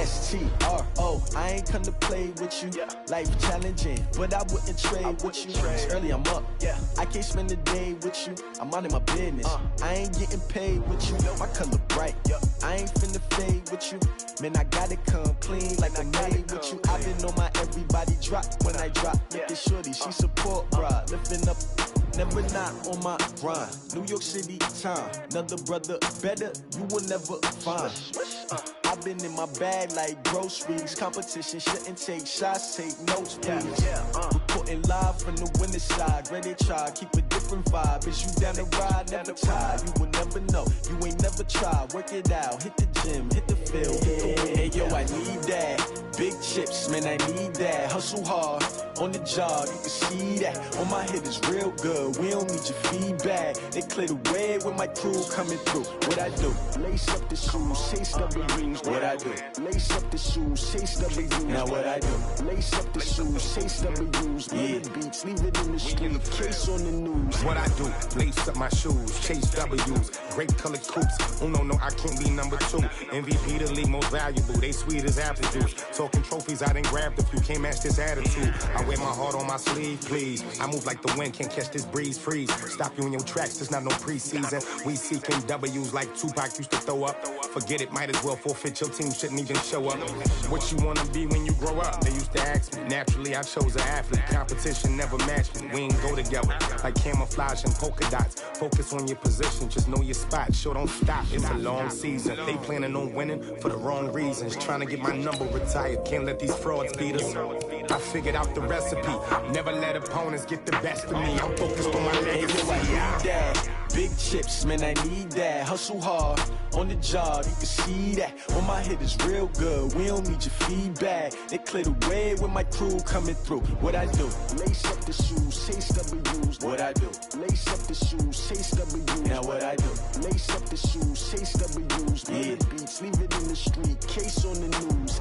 S-T-R-O. I ain't come to play with you. Life challenging, but I wouldn't trade with you. It's early, I'm up. I can't spend the day with you. I'm out in my business. I ain't getting paid with you. My color bright. I ain't finna fade with you. Man, I gotta come clean like I made with you. I've been on my everybody drop when I drop. Look at shorty, she support, bruh. Lifting up, never not on my grind. New York City time, another brother better, you will never find. I've been in my bag like groceries. Competition shouldn't take shots, take notes, please. Reporting live from the winning side. Ready to try, keep a different vibe. Is you down the ride, never tired. You will never know, you ain't never tried. Work it out, hit the gym, hit the field. Hey yo, I need that. Big chips, man, I need that. Hustle hard, on the job, you can see that. On my head is real good, we don't need your feedback. They clear the way with my crew coming through. What I do? Lace up the shoes, chase W's. What I do? Lace up the shoes, chase W's. Now what I do? Lace up the shoes, chase W's. Yeah, beats, leave it in the street, case on the news. What I do? Lace up my shoes, chase W's. Grape colored coops. Oh no, I can't be number 2. MVP the league most valuable. They sweet as apple juice. Talking trophies, I done grabbed a few. Can't match this attitude. I wear my heart on my sleeve, please. I move like the wind, can't catch this breeze, freeze. Stop you in your tracks, there's not no preseason. We seeking W's like Tupac used to throw up. Forget it, might as well forfeit. Your team shouldn't even show up. What you wanna be when you grow up? They used to ask me. Naturally, I chose an athlete. Competition never matched me. We ain't go together like camouflage and polka dots. Focus on your position, just know your spot. Sure, don't stop. It's a long season. They planning on winning for the wrong reasons. Trying to get my number retired. Can't let these frauds beat us. I figured out the recipe. Never let opponents get the best of me. I'm focused on my legacy. I need that. Big chips, man, I need that. Hustle hard, on the job, you can see that. On my head is real good, we don't need your feedback. They clear the way with my crew coming through. What I do? Lace up the shoes, chase W's. What I do? Lace up the shoes, chase W's. Now what I do? Lace up the shoes, chase W's. Yeah, beats, leave it in the street, case on the news.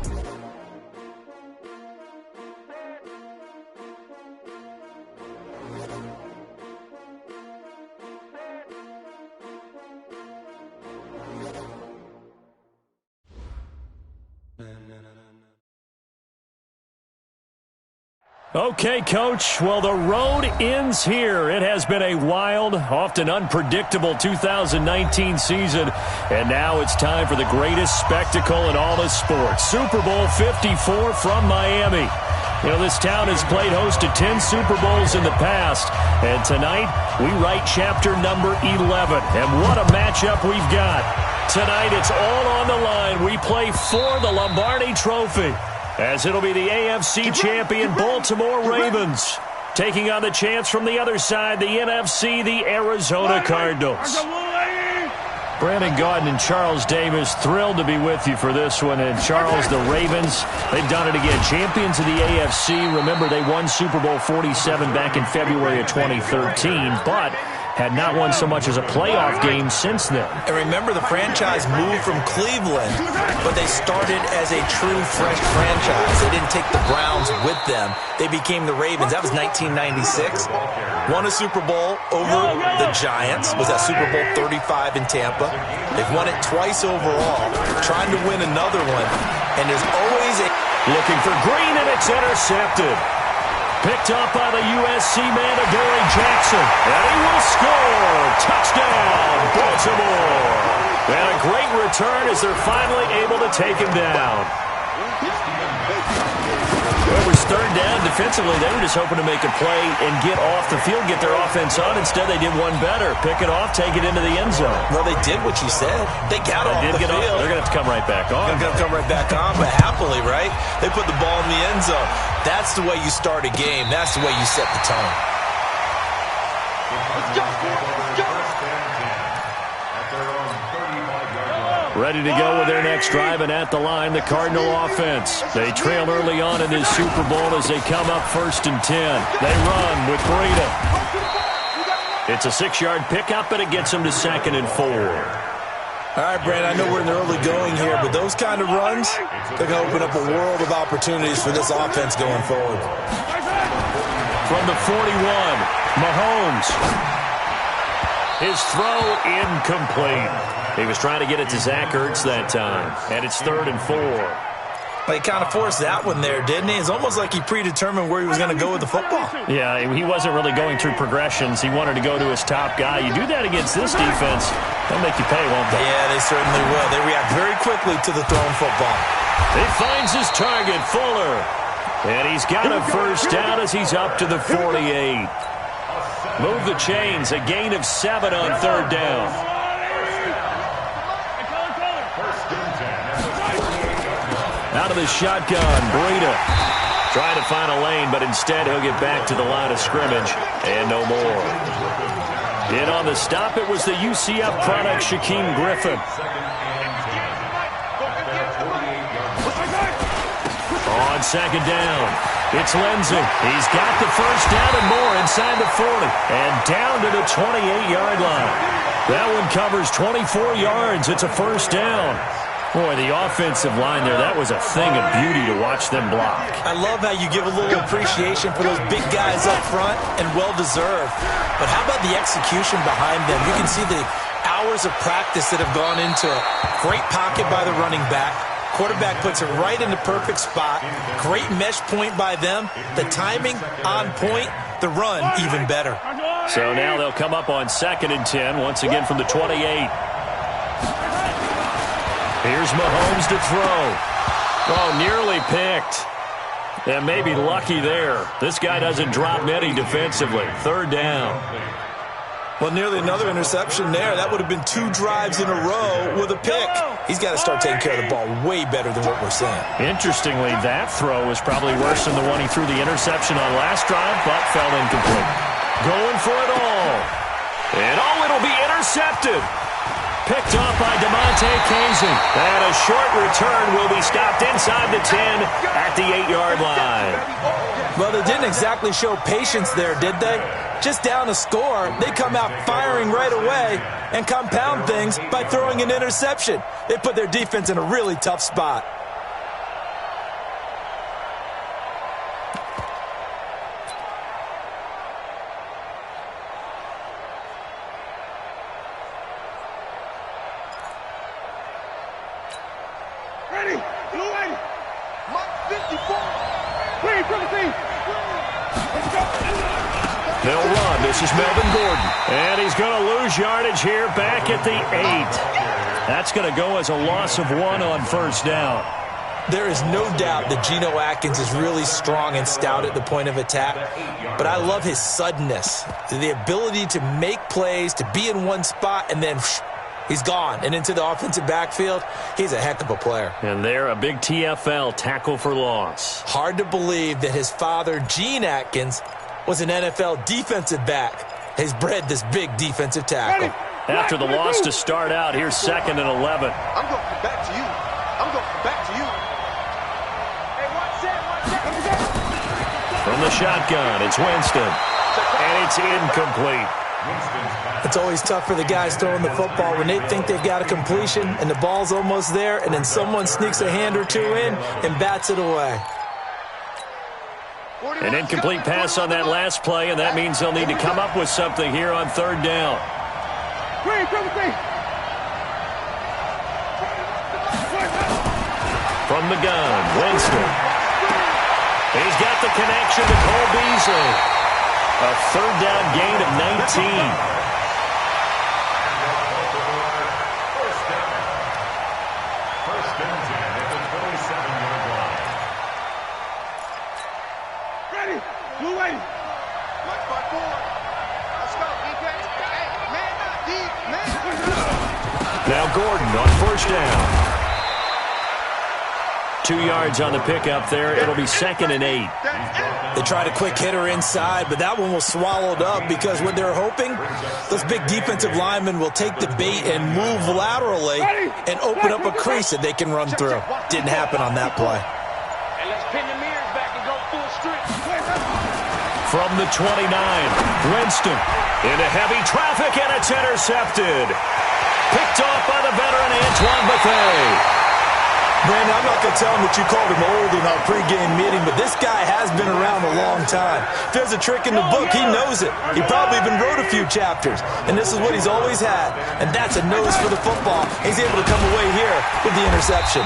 Okay, Coach. Well, the road ends here. It has been a wild, often unpredictable 2019 season. And now it's time for the greatest spectacle in all of sports. Super Bowl 54 from Miami. You know, this town has played host to 10 Super Bowls in the past. And tonight, we write chapter number 11. And what a matchup we've got. Tonight, it's all on the line. We play for the Lombardi Trophy, as it'll be the AFC champion Baltimore Ravens taking on the chance from the other side, the NFC, the Arizona Cardinals. Brandon Gaudin and Charles Davis, thrilled to be with you for this one. And Charles, the Ravens, they've done it again. Champions of the AFC. Remember, they won Super Bowl 47 back in February of 2013, but had not won so much as a playoff game since then. And remember, the franchise moved from Cleveland, but they started as a true fresh franchise. They didn't take the Browns with them. They became the Ravens. That was 1996. Won a Super Bowl over the Giants. Was that Super Bowl 35 in Tampa. They've won it twice overall. Trying to win another one. And there's always a... Looking for Green, and it's intercepted. Picked up by the USC man, Adoree Jackson. And he will score. Touchdown, Baltimore. And a great return as they're finally able to take him down. Well, it was third down. Defensively, they were just hoping to make a play and get off the field, get their offense on. Instead, they did one better. Pick it off, take it into the end zone. Well, they did what you said. They got off the field. They're going to have to come right back on. They're going to come right back on, but happily, right? They put the ball in the end zone. That's the way you start a game. That's the way you set the tone. Ready to go with their next drive, and at the line, the Cardinal offense. They trail early on in this Super Bowl as they come up 1st and 10. They run with Breida. It's a 6-yard pickup, but it gets them to 2nd and 4. All right, Brandon, I know we're in the early going here, but those kind of runs, they're going to open up a world of opportunities for this offense going forward. From the 41, Mahomes. His throw incomplete. He was trying to get it to Zach Ertz that time, and it's 3rd and 4. But he kind of forced that one there, didn't he? It's almost like he predetermined where he was going to go with the football. Yeah, he wasn't really going through progressions. He wanted to go to his top guy. You do that against this defense, they'll make you pay, won't they? Yeah, they certainly will. They react very quickly to the thrown football. He finds his target, Fuller. And he's got a first down as he's up to the 48. Move the chains, a gain of 7 on third down. Out of the shotgun, Breida trying to find a lane, but instead he'll get back to the line of scrimmage, and no more. In on the stop, it was the UCF product, Shaquem Griffin. On second down, it's Lindsey. He's got the first down and more inside the 40, and down to the 28-yard line. That one covers 24 yards. It's a first down. Boy, the offensive line there, that was a thing of beauty to watch them block. I love how you give a little appreciation for those big guys up front, and well-deserved. But how about the execution behind them? You can see the hours of practice that have gone into it. Great pocket by the running back. Quarterback puts it right in the perfect spot. Great mesh point by them. The timing on point. The run even better. So now they'll come up on 2nd and 10, once again from the 28. Here's Mahomes to throw. Oh, nearly picked. And maybe lucky there. This guy doesn't drop many defensively. Third down. Well, nearly another interception there. That would have been 2 drives in a row with a pick. He's got to start taking care of the ball way better than what we're seeing. Interestingly, that throw was probably worse than the one he threw the interception on last drive, but fell incomplete. Going for it all. And it'll be intercepted. Picked off by DeMonte Casey. And a short return will be stopped inside the 10 at the 8-yard line. Well, they didn't exactly show patience there, did they? Just down a score, they come out firing right away and compound things by throwing an interception. They put their defense in a really tough spot. Ready, blue 80, Mike 54, clean from the team. Let's go. They'll run. This is Melvin Gordon. And he's going to lose yardage here back at the 8. That's going to go as a loss of 1 on first down. There is no doubt that Geno Atkins is really strong and stout at the point of attack. But I love his suddenness, the ability to make plays, to be in one spot, and then he's gone and into the offensive backfield. He's a heck of a player. And there, a big TFL, tackle for loss. Hard to believe that his father, Gene Atkins, was an NFL defensive back. He's bred this big defensive tackle. After the loss to start out, here's 2nd and 11. I'm going to come back to you. I'm going to come back to you. Hey, watch that. From the shotgun, it's Winston. And it's incomplete. It's always tough for the guys throwing the football when they think they've got a completion and the ball's almost there, and then someone sneaks a hand or two in and bats it away. An incomplete pass on that last play, and that means they'll need to come up with something here on third down. From the gun, Winston. He's got the connection to Cole Beasley. A third down gain of 19. Now Gordon on first down. 2 yards on the pickup there. It'll be 2nd and 8. They tried a quick hitter inside, but that one was swallowed up because what they're hoping, those big defensive linemen will take the bait and move laterally and open up a crease that they can run through. Didn't happen on that play. From the 29, Winston into heavy traffic, and it's intercepted. Picked off by the veteran Antoine Bethea. Brandon, I'm not going to tell him that you called him old in our pregame meeting, but this guy has been around a long time. If there's a trick in the book, he knows it. He probably even wrote a few chapters, and this is what he's always had, and that's a nose for the football. He's able to come away here with the interception.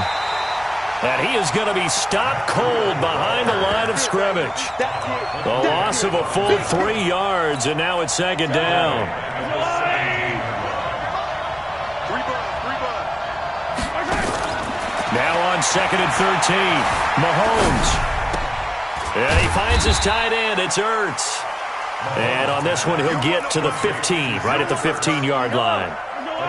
And he is going to be stopped cold behind the line of scrimmage. The loss of a full 3 yards, and now it's second down. Now on second and 13, Mahomes. And he finds his tight end. It's Ertz. And on this one, he'll get to the 15, right at the 15-yard line.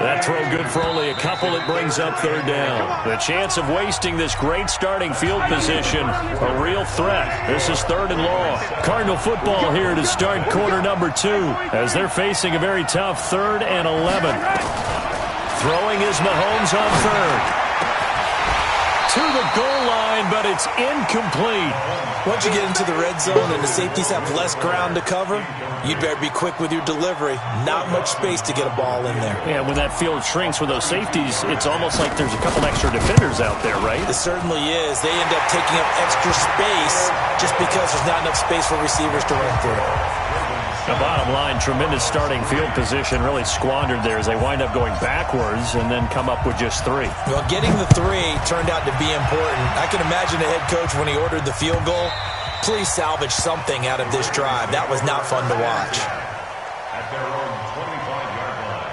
That throw good for only a couple. It brings up third down. The chance of wasting this great starting field position, a real threat. This is third and long. Cardinal football here to start quarter number 2 as they're facing a very tough 3rd and 11. Throwing is Mahomes on third. To the goal line, but it's incomplete. Once you get into the red zone and the safeties have less ground to cover, you'd better be quick with your delivery. Not much space to get a ball in there. Yeah, when that field shrinks with those safeties, it's almost like there's a couple extra defenders out there, right? It certainly is. They end up taking up extra space just because there's not enough space for receivers to run through. The bottom line, tremendous starting field position, really squandered there as they wind up going backwards and then come up with just 3. Well, getting the 3 turned out to be important. I can imagine the head coach when he ordered the field goal. Please salvage something out of this drive. That was not fun to watch. At their own 25-yard line.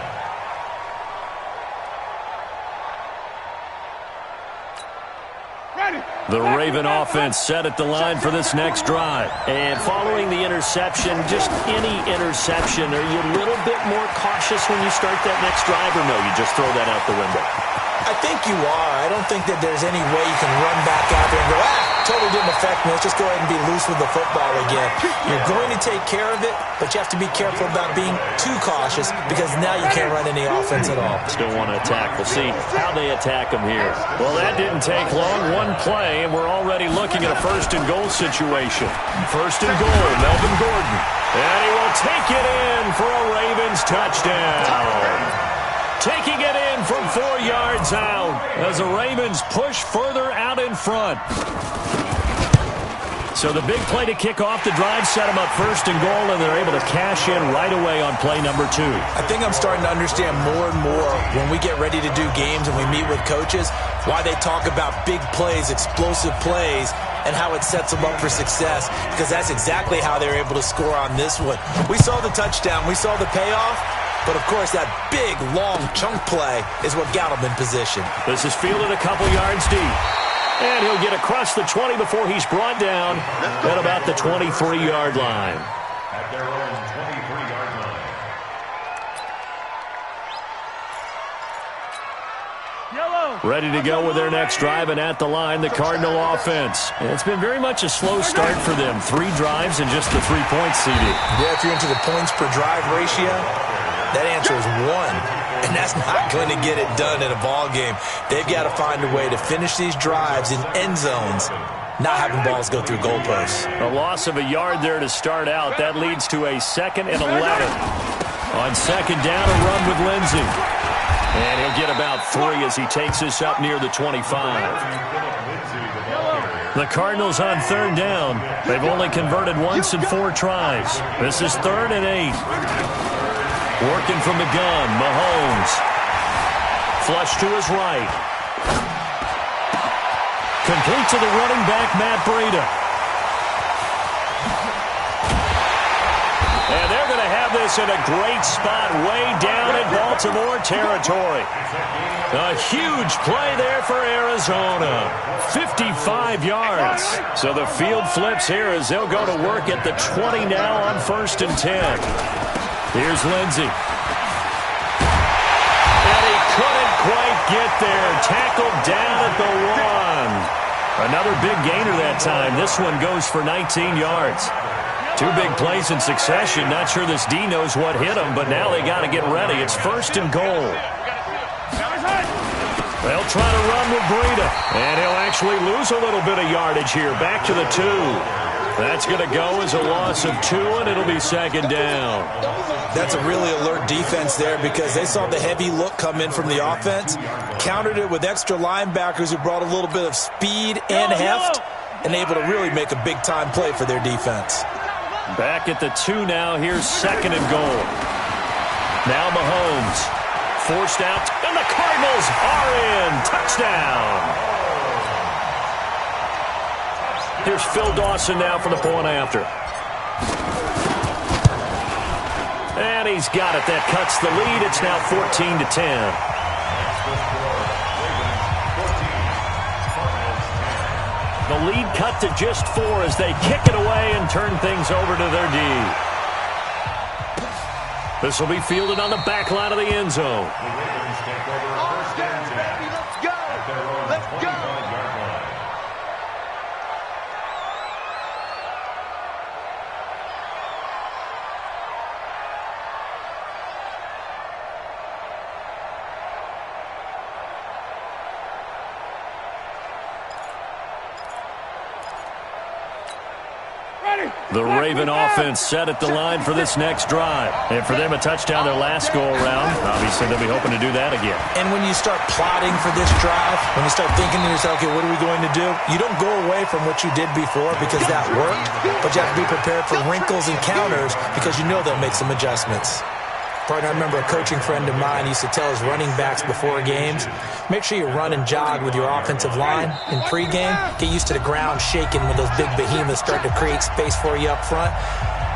The Raven offense set at the line for this next drive. And following the interception, just any interception, are you a little bit more cautious when you start that next drive, or no, you just throw that out the window? I think you are. I don't think that there's any way you can run back out there and go, totally didn't affect me. Let's just go ahead and be loose with the football again. You're going to take care of it, but you have to be careful about being too cautious because now you can't run any offense at all. Still want to attack. We'll see how they attack them here. Well, that didn't take long. One play, and we're already looking at a first and goal situation. First and goal, Melvin Gordon. And he will take it in for a Ravens touchdown. Taking it in from 4 yards out as the Ravens push further out in front. So the big play to kick off the drive set them up first and goal, and they're able to cash in right away on play number 2. I think I'm starting to understand more and more when we get ready to do games and we meet with coaches why they talk about big plays, explosive plays, and how it sets them up for success, because that's exactly how they're able to score on this one. We saw the touchdown. We saw the payoff. But, of course, that big, long chunk play is what got him in position. This is fielded a couple yards deep. And he'll get across the 20 before he's brought down at about the 23-yard line. At their own 23-yard line. Ready to go with their next drive, and at the line, the Cardinal offense. And it's been very much a slow start for them. 3 drives and just the 3 points seeded. Yeah, if you're into the points per drive ratio, that answer is 1, and that's not going to get it done in a ball game. They've got to find a way to finish these drives in end zones, not having balls go through goalposts. A loss of a yard there to start out. That leads to a 2nd and 11. On second down, a run with Lindsey. And he'll get about 3 as he takes this up near the 25. The Cardinals on third down. They've only converted once in 4 tries. This is 3rd and 8. Working from the gun, Mahomes. Flush to his right. Complete to the running back, Matt Breida. And they're going to have this in a great spot way down in Baltimore territory. A huge play there for Arizona. 55 yards. So the field flips here as they'll go to work at the 20 now on 1st and 10. Here's Lindsey. And he couldn't quite get there. Tackled down at the 1. Another big gainer that time. This one goes for 19 yards. 2 big plays in succession. Not sure this D knows what hit him, but now they got to get ready. It's 1st and goal. They'll try to run with Breida. And he'll actually lose a little bit of yardage here. Back to the 2. That's going to go as a loss of 2, and it'll be second down. That's a really alert defense there because they saw the heavy look come in from the offense, countered it with extra linebackers who brought a little bit of speed and heft, and able to really make a big-time play for their defense. Back at the 2 now. Here's 2nd and goal. Now Mahomes. Forced out, and the Cardinals are in. Touchdown. Here's Phil Dawson now for the point after. And he's got it. That cuts the lead. It's now 14-10. The lead cut to just 4 as they kick it away and turn things over to their D. This will be fielded on the back line of the end zone. Let's go! Let's go! The Raven offense set at the line for this next drive. And for them, a touchdown their last go-around. Obviously, they'll be hoping to do that again. And when you start plotting for this drive, when you start thinking to yourself, okay, what are we going to do? You don't go away from what you did before because that worked, but you have to be prepared for wrinkles and counters because you know they'll make some adjustments. Partner, I remember a coaching friend of mine used to tell his running backs before games, make sure you run and jog with your offensive line in pregame. Get used to the ground shaking when those big behemoths start to create space for you up front.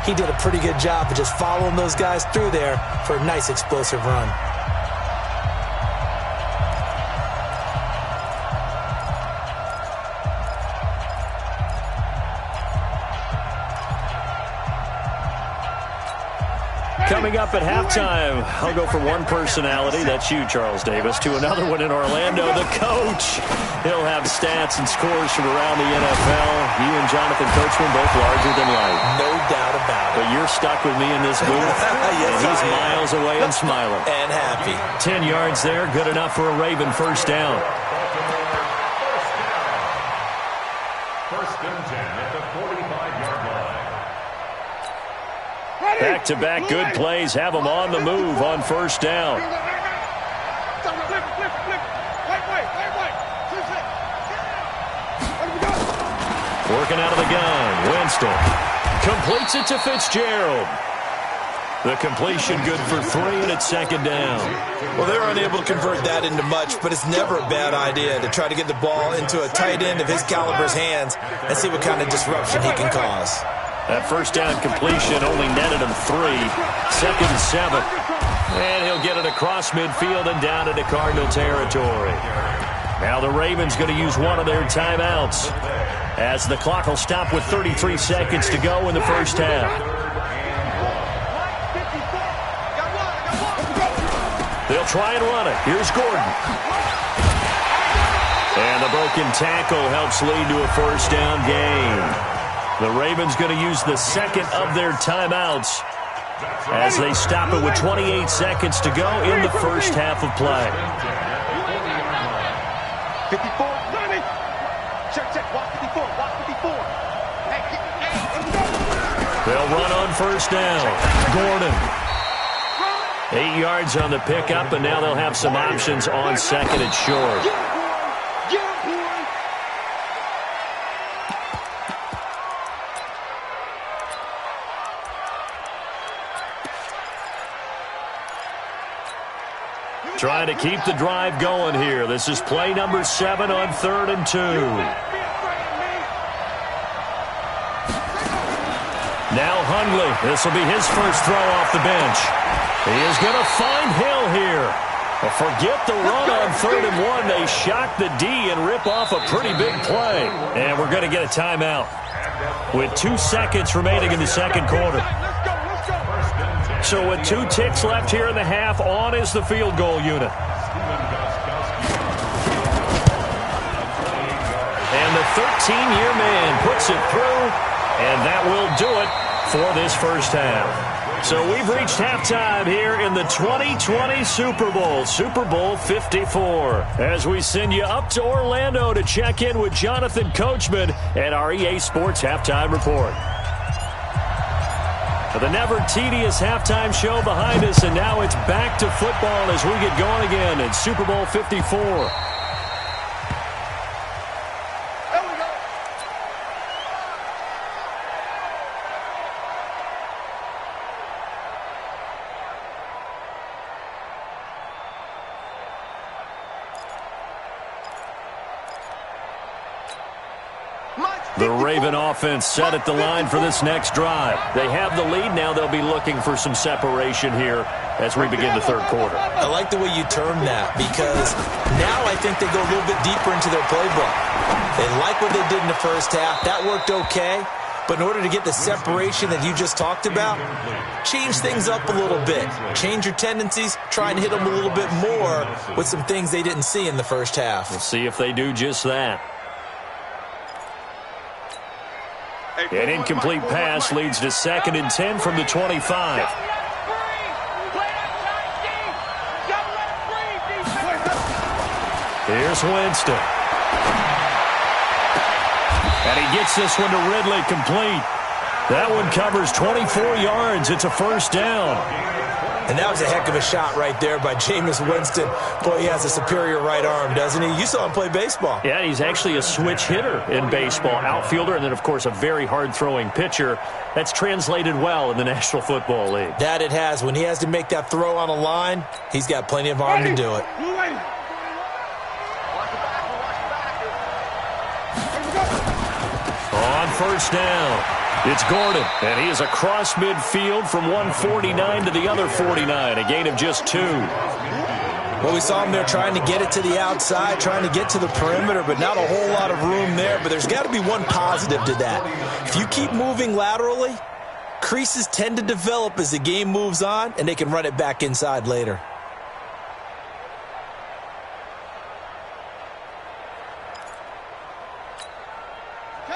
He did a pretty good job of just following those guys through there for a nice explosive run. Coming up at halftime, I'll go from one personality, that's you, Charles Davis, to another one in Orlando, the coach. He'll have stats and scores from around the NFL. You and Jonathan Coachman both larger than life. No doubt about it. But you're stuck with me in this booth, Yes, and he's miles away and smiling. And happy. 10 yards there, good enough for a Raven first down. First and 10 at the 45-yard line. Back-to-back good plays have them on the move on first down. Working out of the gun, Winston completes it to Fitzgerald. The completion good for 3, and it's second down. Well, they're unable to convert that into much, but it's never a bad idea to try to get the ball into a tight end of his caliber's hands and see what kind of disruption he can cause. That first down completion only netted him 3. Second and 7. And he'll get it across midfield and down into Cardinal territory. Now the Ravens going to use one of their timeouts as the clock will stop with 33 seconds to go in the first half. They'll try and run it. Here's Gordon. And the broken tackle helps lead to a first down gain. The Ravens going to use the second of their timeouts as they stop it with 28 seconds to go in the first half of play. 54. Check. Watch 54. Watch 54. They'll run on first down. Gordon. 8 yards on the pickup, and now they'll have some options on second and short. Trying to keep the drive going here. This is play number 7 on 3rd and 2. Now Hundley. This will be his first throw off the bench. He is going to find Hill here. Well, forget the run on 3rd and 1. They shock the D and rip off a pretty big play. And we're going to get a timeout with 2 seconds remaining in the second quarter. So with 2 ticks left here in the half, on is the field goal unit. And the 13-year man puts it through, and that will do it for this first half. So we've reached halftime here in the 2020 Super Bowl, Super Bowl 54. As we send you up to Orlando to check in with Jonathan Coachman and our EA Sports Halftime Report. The never tedious halftime show behind us, and now it's back to football as we get going again in Super Bowl 54. Mike The Raven offense set at the line for this next drive. They have the lead. Now they'll be looking for some separation here as we begin the third quarter. I like the way you termed that because now I think they go a little bit deeper into their playbook. They like what they did in the first half. That worked okay. But in order to get the separation that you just talked about, change things up a little bit. Change your tendencies. Try and hit them a little bit more with some things they didn't see in the first half. We'll see if they do just that. An incomplete pass leads to 2nd and 10 from the 25. Here's Winston. And he gets this one to Ridley complete. That one covers 24 yards. It's a first down. And that was a heck of a shot right there by Jameis Winston. Boy, he has a superior right arm, doesn't he? You saw him play baseball. Yeah, he's actually a switch hitter in baseball. Outfielder, and then, of course, a very hard-throwing pitcher. That's translated well in the National Football League. That it has. When he has to make that throw on a line, he's got plenty of arm to do it. On first down, it's Gordon, and he is across midfield from 149 to the other 49, a gain of just 2. Well, we saw him there trying to get it to the outside, trying to get to the perimeter, but not a whole lot of room there. But there's got to be one positive to that. If you keep moving laterally, creases tend to develop as the game moves on, and they can run it back inside later.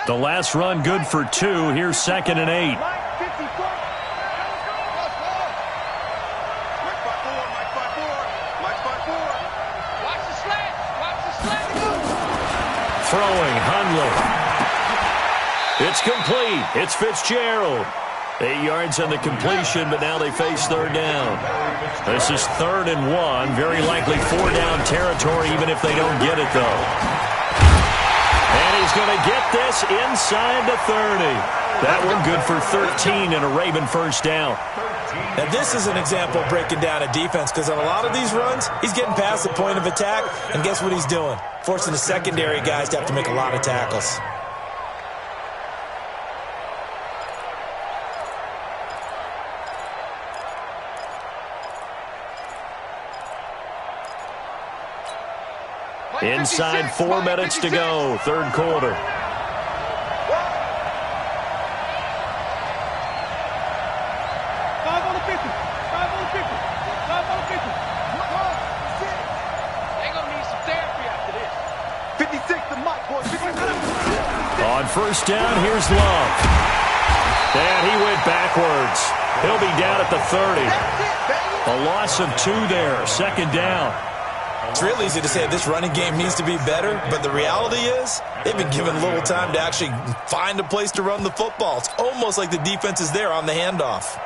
The last run good for 2. Here's 2nd and 8. Throwing, Hundley. It's complete. It's Fitzgerald. 8 yards on the completion, but now they face 3rd down. This is 3rd and 1. Very likely 4-down territory, even if they don't get it, though. And he's going to get this inside the 30. That one good for 13 and a Raven first down. Now, this is an example of breaking down a defense because on a lot of these runs, he's getting past the point of attack, and guess what he's doing? Forcing the secondary guys to have to make a lot of tackles. Inside 4 minutes to go, third quarter. On first down, here's Love. And he went backwards. He'll be down at the 30. A loss of 2 there, 2nd down. It's real easy to say this running game needs to be better, but the reality is they've been given little time to actually find a place to run the football. It's almost like the defense is there on the handoff.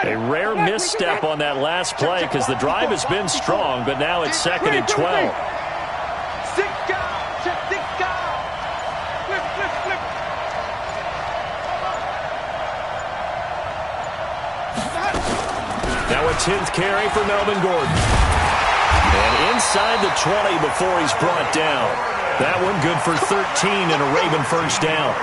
A rare misstep on that last play because the drive has been strong, but now it's 2nd and 12. Now a 10th carry for Melvin Gordon. And inside the 20 before he's brought down. That one good for 13 and a Raven first down.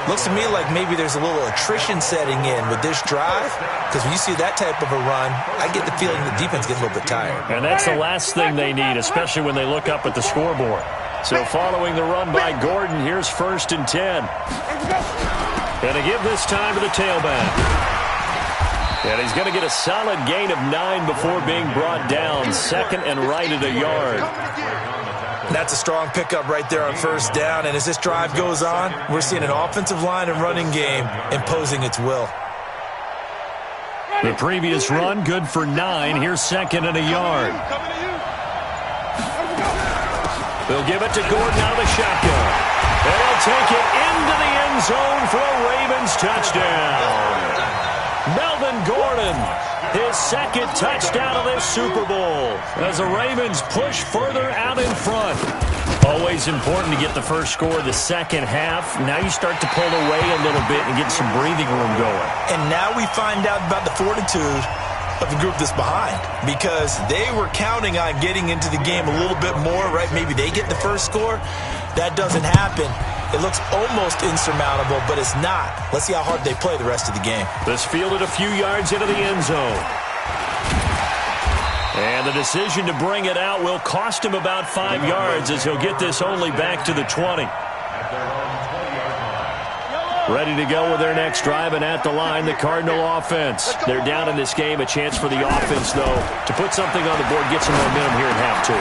Looks to me like maybe there's a little attrition setting in with this drive, because when you see that type of a run, I get the feeling the defense gets a little bit tired. And that's the last thing they need, especially when they look up at the scoreboard. So following the run by Gordon, here's 1st and 10. And to give this time to the tailback. And he's going to get a solid gain of 9 before being brought down, 2nd and right at a yard. That's a strong pickup right there on first down. And as this drive goes on, we're seeing an offensive line and running game imposing its will. The previous run, good for 9. Here's 2nd and a yard. They'll give it to Gordon out of the shotgun. And he'll take it into the end zone for a Ravens touchdown. Melvin Gordon, his second touchdown of this Super Bowl as the Ravens push further out in front. Always important to get the first score of the second half. Now you start to pull away a little bit and get some breathing room going. And now we find out about the fortitude of the group that's behind, because they were counting on getting into the game a little bit more, right? Maybe they get the first score. That doesn't happen. It looks almost insurmountable, but it's not. Let's see how hard they play the rest of the game. This fielded a few yards into the end zone. And the decision to bring it out will cost him about 5 yards as he'll get this only back to the 20. Ready to go with their next drive, and at the line, the Cardinal offense. They're down in this game. A chance for the offense, though, to put something on the board, get some momentum here in half two.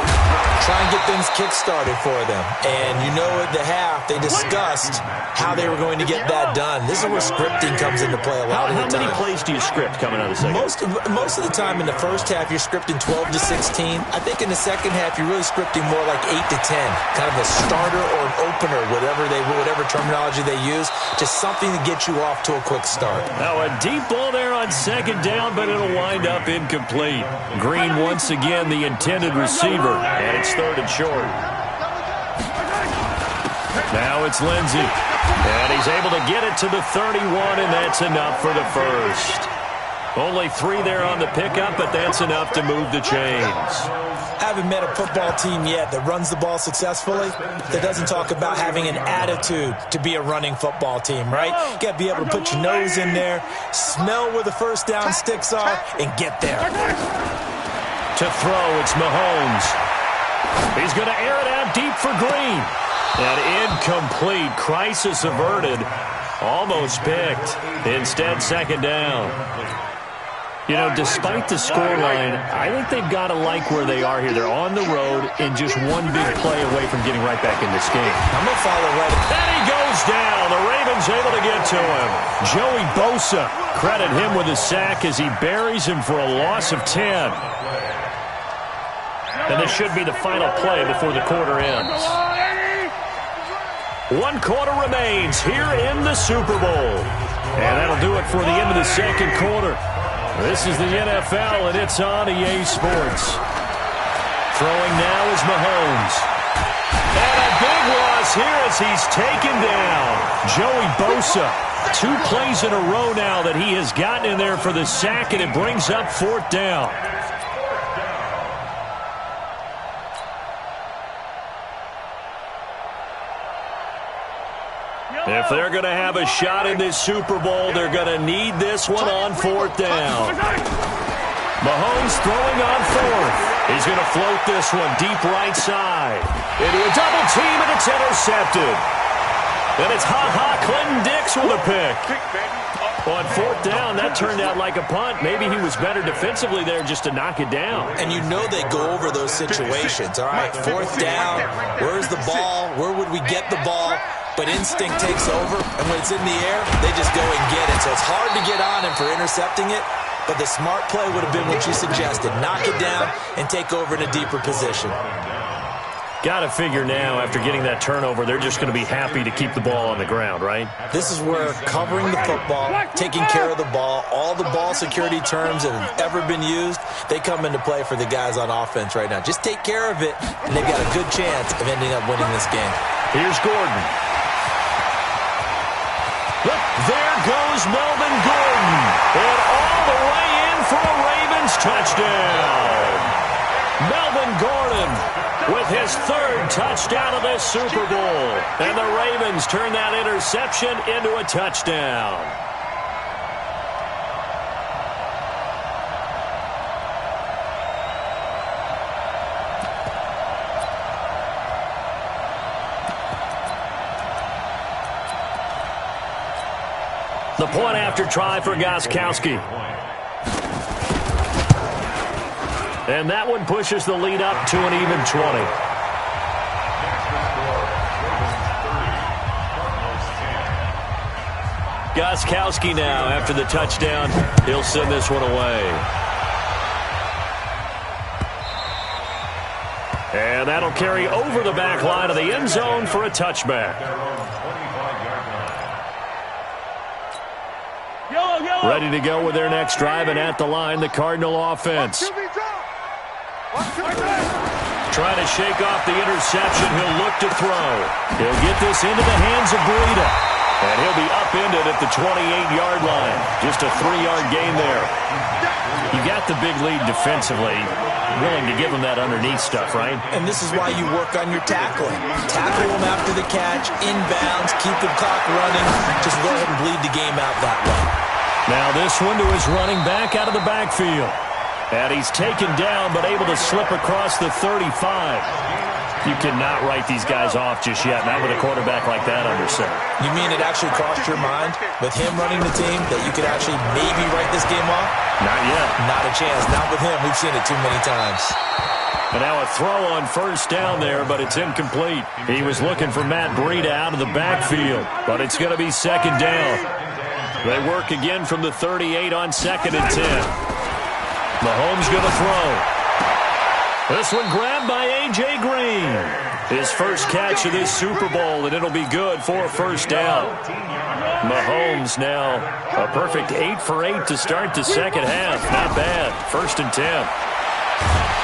Try and get things kick-started for them. And you know at the half, they discussed how they were going to get that done. This is where scripting comes into play a lot of the time. How many plays do you script coming out of the second? Most of the time in the first half, you're scripting 12 to 16. I think in the second half, you're really scripting more like 8 to 10. Kind of a starter or an opener, whatever terminology they use. Just something to get you off to a quick start. Now a deep ball there on second down, but it'll wind up incomplete. Green once again the intended receiver, and it's third and short. Now it's Lindsey, and he's able to get it to the 31, and that's enough for the first. Only 3 there on the pickup, but that's enough to move the chains. I haven't met a football team yet that runs the ball successfully that doesn't talk about having an attitude to be a running football team, right? You got to be able to put your nose in there, smell where the first down sticks are, and get there. To throw, it's Mahomes. He's going to air it out deep for Green. And incomplete. Crisis averted. Almost picked. Instead, second down. You know, despite the scoreline, I think they've got to like where they are here. They're on the road and just one big play away from getting right back in this game. I'm going to follow right. And he goes down. The Ravens able to get to him. Joey Bosa, credit him with a sack as he buries him for a loss of 10. And this should be the final play before the quarter ends. 1 quarter remains here in the Super Bowl. And that'll do it for the end of the second quarter. This is the NFL, and it's on EA Sports. Throwing now is Mahomes. And a big loss here as he's taken down. Joey Bosa, 2 plays in a row now that he has gotten in there for the sack, and it brings up 4th down. If they're going to have a shot in this Super Bowl, they're going to need this one on 4th down. Mahomes throwing on 4th. He's going to float this one deep right side. Into a double team, and it's intercepted. And it's Clinton Dix with a pick. On 4th down, that turned out like a punt. Maybe he was better defensively there just to knock it down. And you know they go over those situations. All right, 4th down, where's the ball? Where would we get the ball? But instinct takes over, and when it's in the air, they just go and get it. So it's hard to get on him for intercepting it, but the smart play would have been what you suggested. Knock it down and take over in a deeper position. Got to figure now, after getting that turnover, they're just going to be happy to keep the ball on the ground, right? This is where covering the football, taking care of the ball, all the ball security terms that have ever been used, they come into play for the guys on offense right now. Just take care of it, and they've got a good chance of ending up winning this game. Here's Gordon. Look, there goes Melvin Gordon. And all the way in for a Ravens touchdown. Melvin Gordon with his 3rd touchdown of this Super Bowl. And the Ravens turn that interception into a touchdown. The point after try for Gostkowski. And that one pushes the lead up to an even 20. Gostkowski now, after the touchdown, he'll send this one away. And that'll carry over the back line of the end zone for a touchback. Ready to go with their next drive, and at the line, the Cardinal offense. Trying to shake off the interception. He'll look to throw. He'll get this into the hands of Breida. And he'll be upended at the 28-yard line. Just a 3-yard gain there. You got the big lead defensively. Willing to give them that underneath stuff, right? And this is why you work on your tackling. Tackle them after the catch, inbounds, keep the clock running. Just go ahead and bleed the game out that way. Now this one to his running back out of the backfield. And he's taken down, but able to slip across the 35. You cannot write these guys off just yet, not with a quarterback like that under center. You mean it actually crossed your mind with him running the team that you could actually maybe write this game off? Not yet. Not a chance. Not with him. We've seen it too many times. And now a throw on first down there, but it's incomplete. He was looking for Matt Breida out of the backfield, but it's going to be second down. They work again from the 38 on 2nd and 10. Mahomes going to throw. This one grabbed by A.J. Green. His first catch of this Super Bowl, and it'll be good for a first down. Mahomes now a perfect 8 for 8 to start the second half. Not bad. 1st and 10.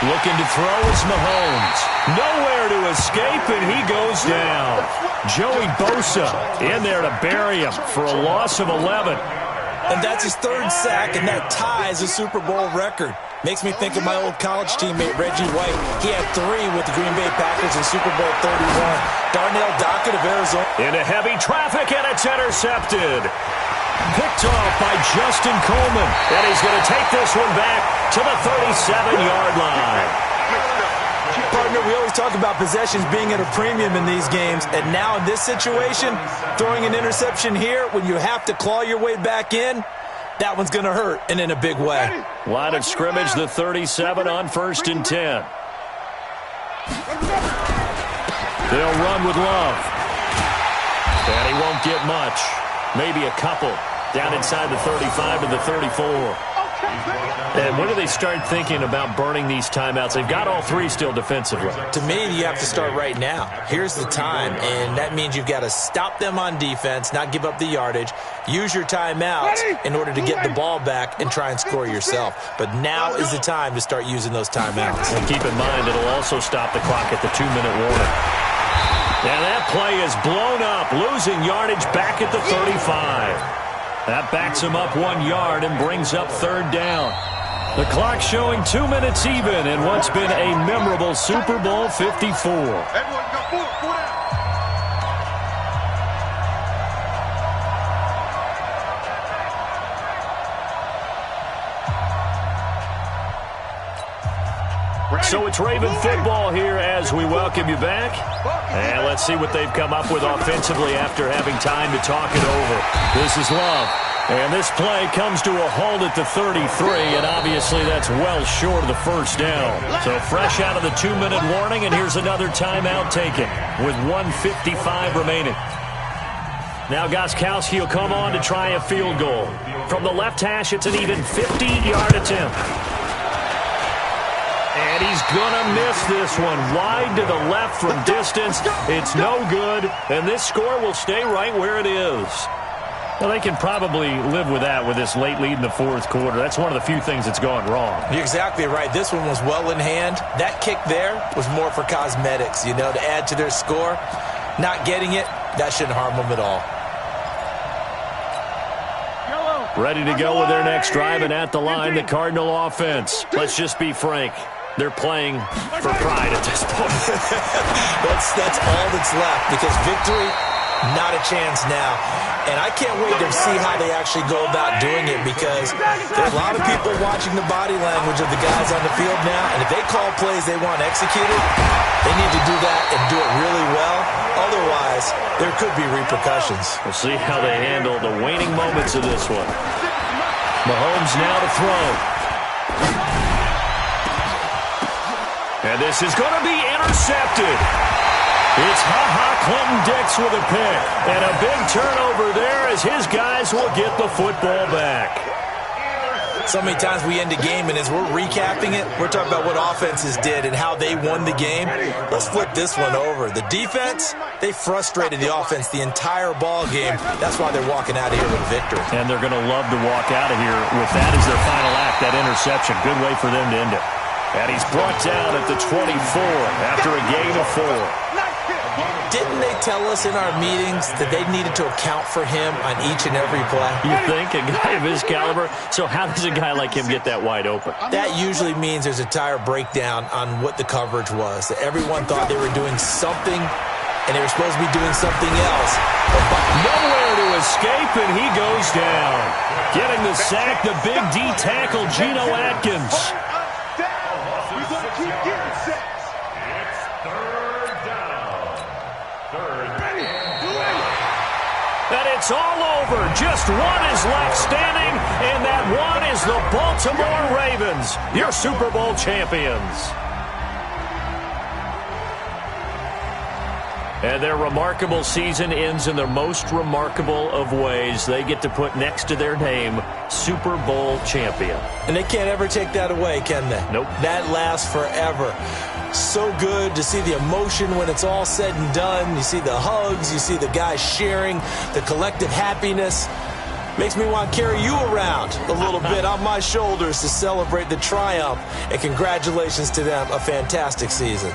Looking to throw is Mahomes. Nowhere to escape, and he goes down. Joey Bosa in there to bury him for a loss of 11. And that's his 3rd sack, and that ties a Super Bowl record. Makes me think of my old college teammate, Reggie White. He had 3 with the Green Bay Packers in Super Bowl 31. Darnell Dockett of Arizona. Into heavy traffic, and it's intercepted. Picked off by Justin Coleman. And he's going to take this one back to the 37-yard line. Partner, we always talk about possessions being at a premium in these games. And now in this situation, throwing an interception here when you have to claw your way back in, that one's going to hurt, and in a big way. Line of scrimmage, the 37 on 1st and 10. They'll run with Love. And he won't get much. Maybe a couple. Down inside the 35 to the 34. And when do they start thinking about burning these timeouts? They've got all 3 still defensively. To me, you have to start right now. Here's the time, and that means you've got to stop them on defense, not give up the yardage, use your timeouts in order to get the ball back and try and score yourself. But now is the time to start using those timeouts. And keep in mind, it'll also stop the clock at the 2-minute warning. And that play is blown up, losing yardage back at the 35. That backs him up 1 yard and brings up 3rd down. The clock showing 2 minutes even in what's been a memorable Super Bowl 54. So it's Raven football here as we welcome you back. And let's see what they've come up with offensively after having time to talk it over. This is Love. And this play comes to a halt at the 33, and obviously that's well short of the first down. So fresh out of the 2-minute warning, and here's another timeout taken with 1:55 remaining. Now Gostkowski will come on to try a field goal. From the left hash, it's an even 50-yard attempt. And he's going to miss this one. Wide to the left from distance. It's no good, and this score will stay right where it is. Well, they can probably live with that with this late lead in the 4th quarter. That's one of the few things that's gone wrong. You're exactly right. This one was well in hand. That kick there was more for cosmetics, you know, to add to their score. Not getting it, that shouldn't harm them at all. Ready to go with their next drive, and at the line, the Cardinal offense. Let's just be frank. They're playing for pride at this point. That's all that's left, because victory, not a chance now. And I can't wait to see how they actually go about doing it, because there are a lot of people watching the body language of the guys on the field now, and if they call plays they want executed, they need to do that and do it really well. Otherwise, there could be repercussions. We'll see how they handle the waning moments of this one. Mahomes now to throw. And this is going to be intercepted. It's Clinton-Dix with a pick. And a big turnover there as his guys will get the football back. So many times we end a game, and as we're recapping it, we're talking about what offenses did and how they won the game. Let's flip this one over. The defense, they frustrated the offense the entire ball game. That's why they're walking out of here with a victory. And they're going to love to walk out of here with that as their final act, that interception. Good way for them to end it. And he's brought down at the 24 after a gain of 4. Didn't they tell us in our meetings that they needed to account for him on each and every play? You think? A guy of his caliber? So how does a guy like him get that wide open? That usually means there's a entire breakdown on what the coverage was. That everyone thought they were doing something, and they were supposed to be doing something else. Nowhere to escape, and he goes down. Getting the sack, the big D tackle, Geno Atkins. We're going to keep getting sacks. It's third down. And it's all over. Just one is left standing, and that one is the Baltimore Ravens, your Super Bowl champions. And their remarkable season ends in the most remarkable of ways. They get to put next to their name, Super Bowl champion. And they can't ever take that away, can they? Nope. That lasts forever. So good to see the emotion when it's all said and done. You see the hugs, you see the guys sharing, the collective happiness. Makes me want to carry you around a little bit on my shoulders to celebrate the triumph. And congratulations to them, a fantastic season.